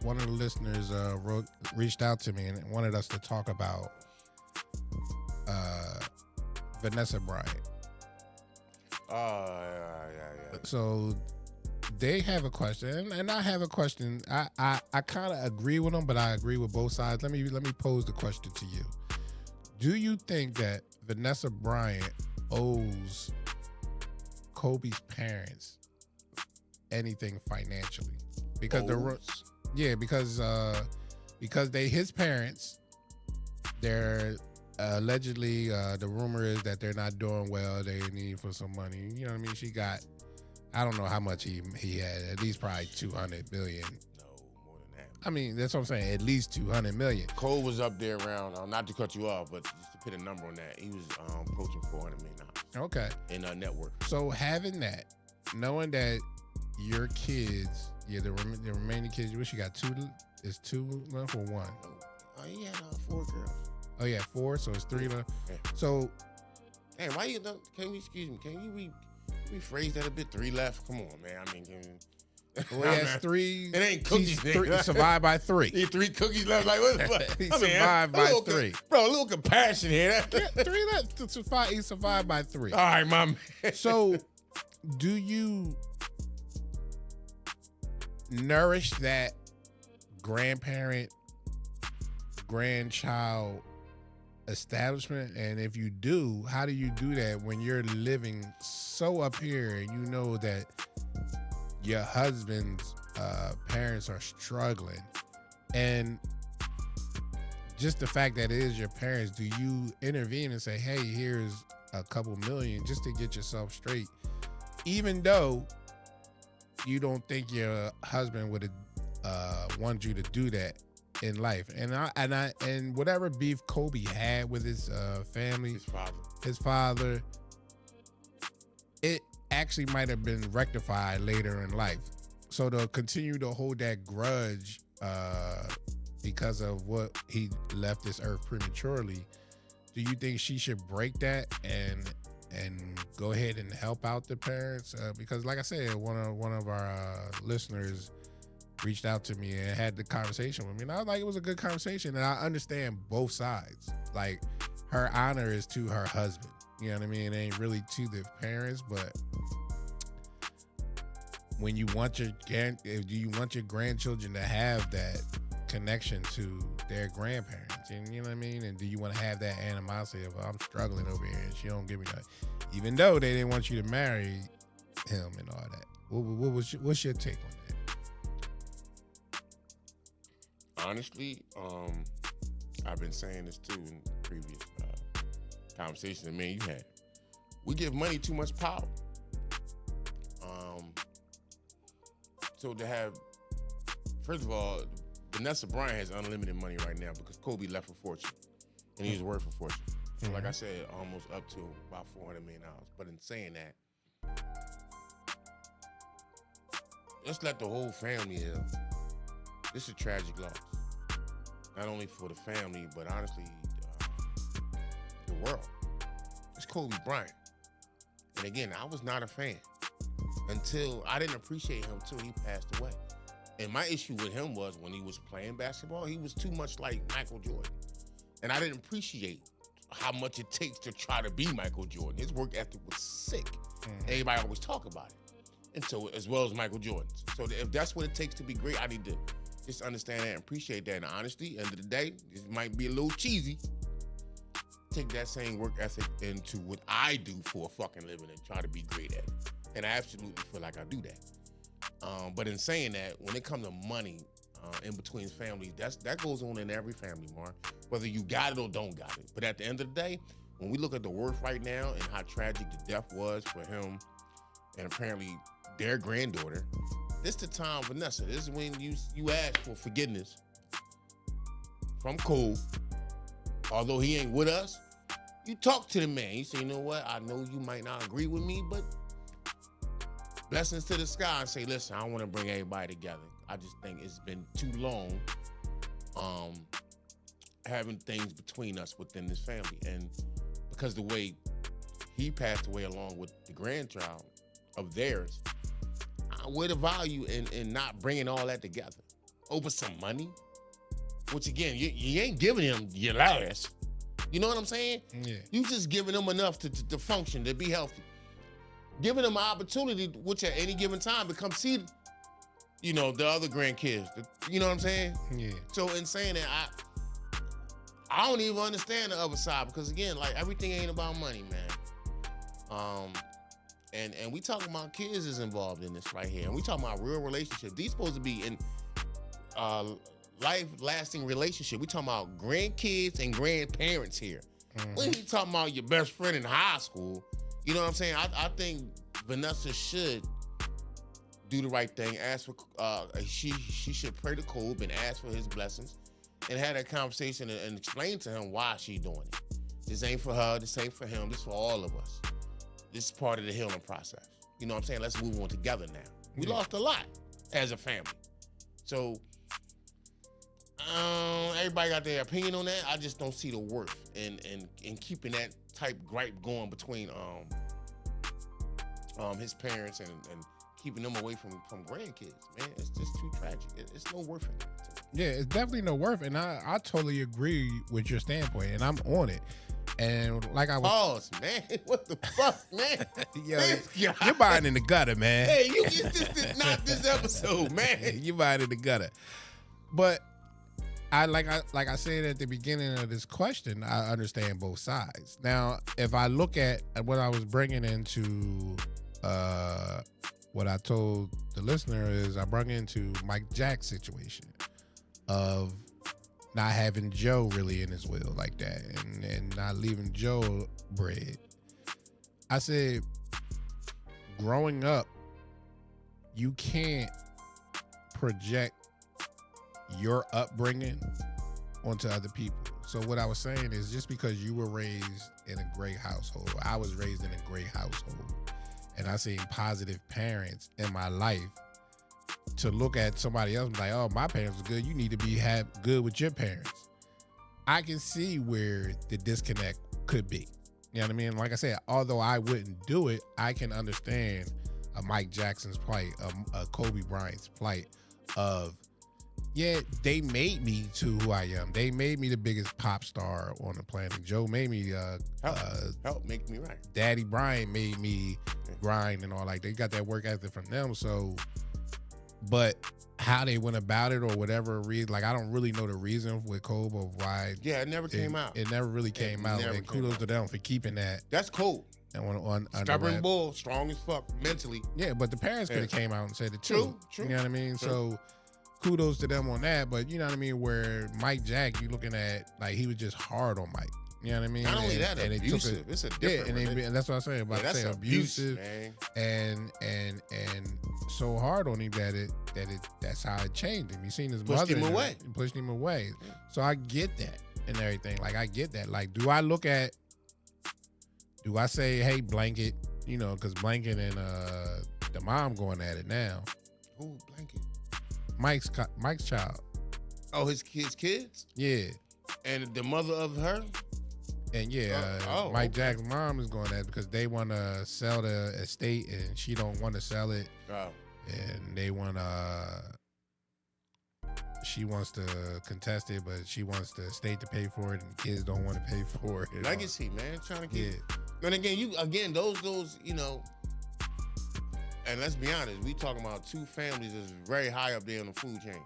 one of the listeners reached out to me and wanted us to talk about uh, Vanessa Bryant. Yeah. So they have a question, and I have a question. I kind of agree with them, but I agree with both sides. Let me pose the question to you. Do you think that Vanessa Bryant owes Kobe's parents anything financially? Because because they his parents, they're allegedly the rumor is that they're not doing well. They need for some money. You know what I mean? She got, I don't know how much he had, at least probably 200 million. No, more than that. I mean, that's what I'm saying, at least 200 million. Cole was up there around, not to cut you off, but just to put a number on that, he was approaching $400 million Okay. in net worth. So having that, knowing that your kids, the remaining kids, what you got, two left or one? Oh, he had 4 girls. Oh yeah, 4, so it's 3 left. Yeah. So, Hey, why you don't, can you rephrase that a bit? 3 left? Come on, man. I mean, well, he has 3. It ain't cookies, nigga. Survived by 3. He had 3 cookies left. Like, what the fuck? He survived by 3. Bro, a little compassion here. Yeah, 3 left to survive. He survived by 3. All right, my man. So, do you nourish that grandchild establishment? And if you do, how do you do that when you're living so up here and you know that your husband's parents are struggling? And just the fact that it is your parents, do you intervene and say, hey, here's a couple million just to get yourself straight, even though you don't think your husband would want you to do that in life? And whatever beef Kobe had with his family, his father, it actually might have been rectified later in life. So to continue to hold that grudge because of what he left this earth prematurely, do you think she should break that and go ahead and help out the parents? Because like I said, one of our listeners reached out to me and had the conversation with me, and I was like, it was a good conversation, and I understand both sides. Like, her honor is to her husband, you know what I mean? It ain't really to the parents, but when you want do you want your grandchildren to have that connection to their grandparents, and you know what I mean? And do you want to have that animosity of, I'm struggling over here and she don't give me nothing, even though they didn't want you to marry him and all that? What's your take on that? Honestly, I've been saying this too in previous conversations that me and you had. We give money too much power. So to have, first of all, Vanessa Bryant has unlimited money right now because Kobe left a fortune, and he was worth a fortune. So like I said, almost up to about $400 million. But in saying that, let's let the whole family live. This is a tragic loss, not only for the family, but honestly, the world. It's Kobe Bryant. And again, I was not a fan until I didn't appreciate him until he passed away. And my issue with him was when he was playing basketball, he was too much like Michael Jordan. And I didn't appreciate how much it takes to try to be Michael Jordan. His work ethic was sick. Everybody always talk about it. And so, as well as Michael Jordan's. So if that's what it takes to be great, I need to just understand that and appreciate that. And honestly, end of the day, it might be a little cheesy. Take that same work ethic into what I do for a fucking living and try to be great at it. And I absolutely feel like I do that. But in saying that, when it comes to money in between families, that goes on in every family, Mar. Whether you got it or don't got it. But at the end of the day, when we look at the worth right now and how tragic the death was for him and apparently their granddaughter, this the time, Vanessa. This is when you ask for forgiveness from Cole. Although he ain't with us, you talk to the man. You say, you know what? I know you might not agree with me, but blessings to the sky, and say, listen, I want to bring everybody together. I just think it's been too long having things between us within this family. And because the way he passed away along with the grandchild of theirs, where the value in not bringing all that together? over some money. Which again, you ain't giving him your last. You know what I'm saying? Yeah. You just giving them enough to function, to be healthy. Giving them an opportunity, which at any given time, to come see, the other grandkids. You know what I'm saying? Yeah. So in saying that, I don't even understand the other side because again, like everything ain't about money, man. And we talking about kids is involved in this right here, and we talking about real relationships. These supposed to be in life-lasting relationship. We talking about grandkids and grandparents here. We ain't talking about your best friend in high school. You know what I'm saying? I think Vanessa should do the right thing. Ask for she should pray to Kobe and ask for his blessings, and have that conversation and explain to him why she doing it. This ain't for her. This ain't for him. This for all of us. This is part of the healing process. You know what I'm saying? Let's move on together now. We lost a lot as a family. So everybody got their opinion on that. I just don't see the worth in keeping that type gripe going between his parents and keeping them away from grandkids. Man, it's just too tragic. It's no worth in it. Yeah, it's definitely no worth, and I totally agree with your standpoint, and I'm on it. And like I was, pause, man. What the fuck, man? Yo, you're buying in the gutter, man. Hey, this is not this episode, man. You're buying in the gutter. But like I said at the beginning of this question, I understand both sides. Now, if I look at what I was bringing into what I told the listener is I brought into Mike Jack's situation of not having Joe really in his will like that and not leaving Joe bread. I said, growing up, you can't project your upbringing onto other people. So what I was saying is just because you were raised in a great household, I was raised in a great household, and I seen positive parents in my life, to look at somebody else and be like, oh, my parents were good, you need to be good with your parents. I can see where the disconnect could be. You know what I mean? Like I said, although I wouldn't do it, I can understand a Mike Jackson's plight, a Kobe Bryant's plight of, yeah, they made me to who I am. They made me the biggest pop star on the planet. Joe made me help make me right. Daddy Bryant made me grind and all like. They got that work ethic from them. So, but how they went about it or whatever reason, like I don't really know the reason with Kobe of why. Yeah, it never came out. It never really came out. And kudos to them for keeping that. That's cool. And on stubborn bull, strong as fuck mentally. Yeah, but the parents could have came out and said it too. True. You know what I mean? True. So kudos to them on that. But you know what I mean? Where Mike Jack, you looking at like he was just hard on Mike. You know what I mean? Not only that, abusive. It's a different. And that's what I'm saying about saying abusive, and so hard on him that's how it changed him. You seen his pushed mother him away. Pushed him away. Yeah. So I get that and everything. Like I get that. Like, do I say, hey, Blanket? You know, because Blanket and the mom going at it now. Who Blanket? Mike's child. Oh, his kids? Yeah. And the mother of her? And Mike Jack's mom is going at it because they want to sell the estate and she don't want to sell it. Oh. And they want she wants to contest it, but she wants the estate to pay for it, and the kids don't want to pay for it. Legacy, man, trying to keep. Yeah. And again, those you know. And let's be honest, we talking about two families that's very high up there in the food chain.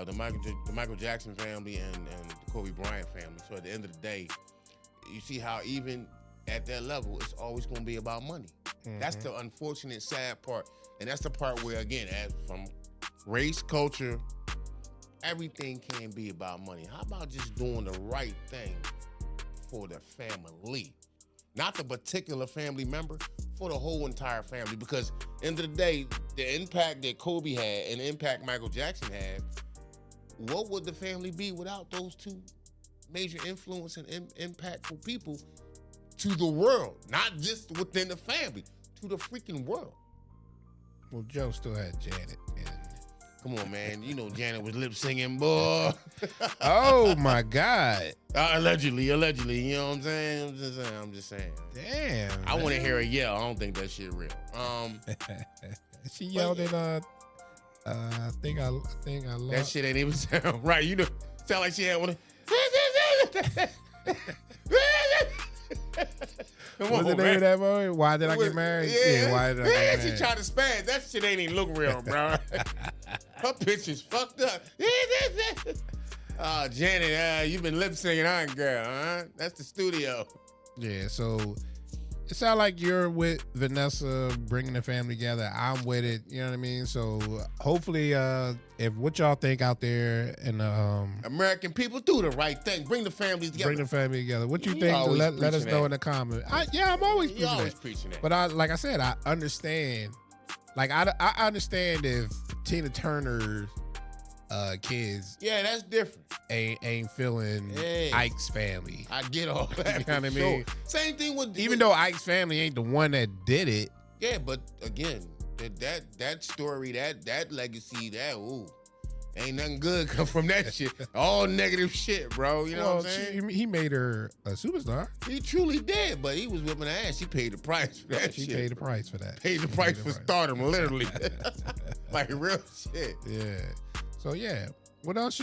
The Michael Jackson family and the Kobe Bryant family. So at the end of the day, you see how even at that level, it's always going to be about money. Mm-hmm. That's the unfortunate, sad part. And that's the part where, again, as from race, culture, everything can be about money. How about just doing the right thing for the family? Not the particular family member, for the whole entire family. Because end of the day, the impact that Kobe had and the impact Michael Jackson had, what would the family be without those two major influence and impactful people to the world? Not just within the family, to the freaking world. Well, Joe still had Janet. Come on, man. You know Janet was lip singing, boy. Oh my God. Allegedly. You know what I'm saying? I'm just saying. Damn. I want to hear her yell. I don't think that shit real. She yelled at I think I lost. That shit ain't even sound right. You know, sound like she had one. Come What's the on, name of man. that movie? Why did I get married? Yeah, Why did I get she married? tried to spaz. That shit ain't even look real, bro. Her picture's fucked up. Oh, Janet, you've been lip singing on, girl, huh? That's the studio. Yeah, so it sounds like you're with Vanessa bringing the family together. I'm with it. You know what I mean? So hopefully, if what y'all think out there and American people do the right thing. Bring the families together. bring the family together. What you You think? always Let us preaching know that. in the comments. I'm always You preaching always that. preaching that. But like I said, I understand. Like I understand if Tina Turner's kids Yeah, that's different. ain't feeling Hey. Ike's family. I get all that. You know what I for mean? sure. Same thing with Even though Ike's family ain't the one that did it. yeah, but again, that story, that legacy, ain't nothing good come from that shit. All negative shit, bro. You know what I'm saying? He made her a superstar. He truly did, but he was whipping her ass. She paid the price for that She shit. paid the price for that. Paid the price for stardom, literally. Like real shit. Yeah. So yeah. What else